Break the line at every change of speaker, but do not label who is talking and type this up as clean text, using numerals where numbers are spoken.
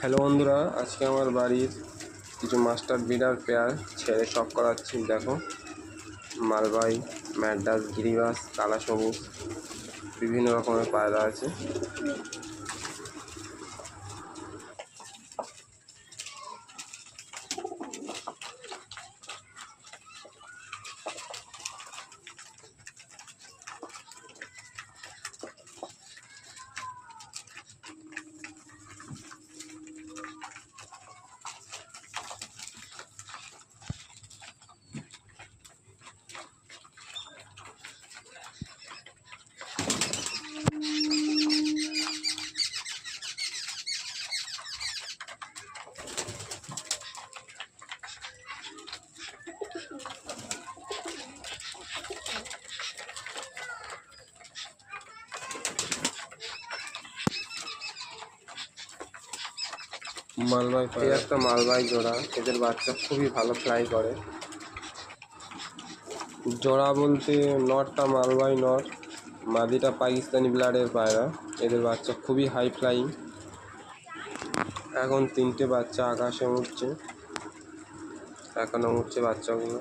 Hello বন্ধুরা, আজকে আমার বাড়ির কিছু মাস্টার বিডার পেয়ার ছেড়ে শখ করাচ্ছি। দেখো, মালবাই, ম্যাড্রাস, গিরিবাস, কালা সবুজ বিভিন্ন রকমের পায়রা আছে। মালবাই পায়রা, একটা মালবাই জোড়া। এদের বাচ্চা খুবই ভালো ফ্লাই করে। জোড়া বলতে নটটা মালবাই নট, মাদিটা পাকিস্তানি ব্লাডের পায়রা। এদের বাচ্চা খুবই হাই ফ্লাইং। এখন 3টে বাচ্চা আকাশে উঠছে, এখনো উঠছে বাচ্চাগুলো।